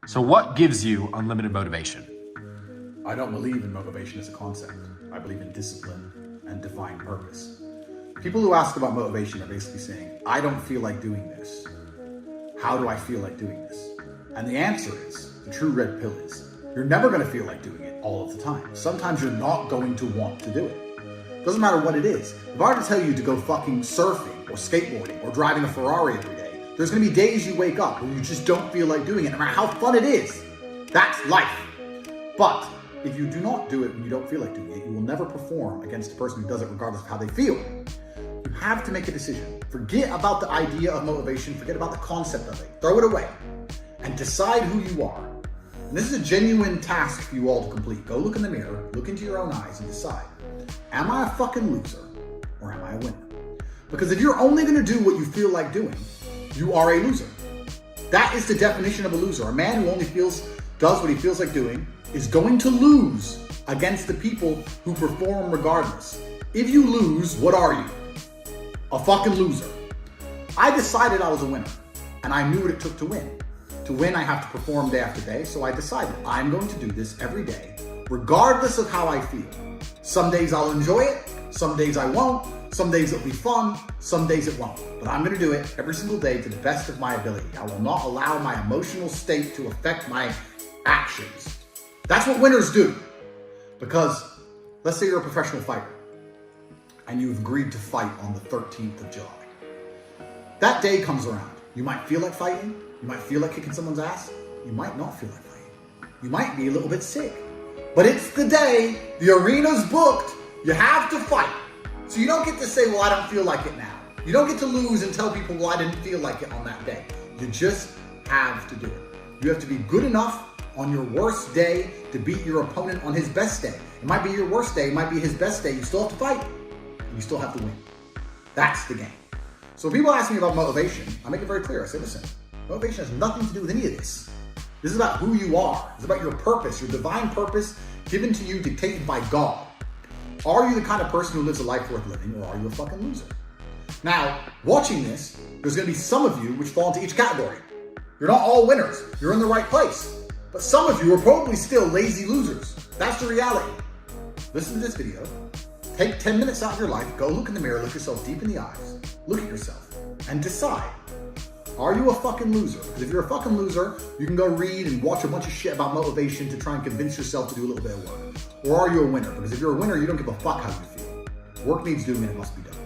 So what gives you unlimited motivation? I don't believe in motivation as a concept. I believe in discipline and defined purpose. People who ask about motivation are basically saying, I don't feel like doing this. How do I feel like doing this? And the answer is, the true red pill is, you're never going to feel like doing it all of the time. Sometimes you're not going to want to do it. Doesn't matter what it is. If I were to tell you to go fucking surfing or skateboarding or driving a Ferrari every day, there's going to be days you wake up where you just don't feel like doing it, no matter how fun it is. That's life. But if you do not do it when you don't feel like doing it, you will never perform against the person who does it regardless of how they feel. You have to make a decision. Forget about the idea of motivation. Forget about the concept of it. Throw it away and decide who you are. And this is a genuine task for you all to complete. Go look in the mirror, look into your own eyes and decide, am I a fucking loser or am I a winner? Because if you're only going to do what you feel like doing, you are a loser. That is the definition of a loser. A man who only does what he feels like doing is going to lose against the people who perform regardless. If you lose, what are you? A fucking loser. I decided I was a winner, and I knew what it took to win. To win, I have to perform day after day, so I decided I'm going to do this every day, regardless of how I feel. Some days I'll enjoy it, some days I won't, some days it'll be fun, some days it won't. But I'm going to do it every single day to the best of my ability. I will not allow my emotional state to affect my actions. That's what winners do. Because let's say you're a professional fighter and you've agreed to fight on the 13th of July. That day comes around. You might feel like fighting. You might feel like kicking someone's ass. You might not feel like fighting. You might be a little bit sick. But it's the day. The arena's booked. You have to fight. So you don't get to say, well, I don't feel like it now. You don't get to lose and tell people, well, I didn't feel like it on that day. You just have to do it. You have to be good enough on your worst day to beat your opponent on his best day. It might be your worst day. It might be his best day. You still have to fight. And you still have to win. That's the game. So when people ask me about motivation, I make it very clear. I say, listen, motivation has nothing to do with any of this. This is about who you are. It's about your purpose, your divine purpose given to you, dictated by God. Are you the kind of person who lives a life worth living, or are you a fucking loser? Now, watching this, there's going to be some of you which fall into each category. You're not all winners. You're in the right place. But some of you are probably still lazy losers. That's the reality. Listen to this video. Take 10 minutes out of your life. Go look in the mirror. Look yourself deep in the eyes. Look at yourself and decide, are you a fucking loser? Because if you're a fucking loser, you can go read and watch a bunch of shit about motivation to try and convince yourself to do a little bit of work. Or are you a winner? Because if you're a winner, you don't give a fuck how you feel. Work needs doing and it must be done.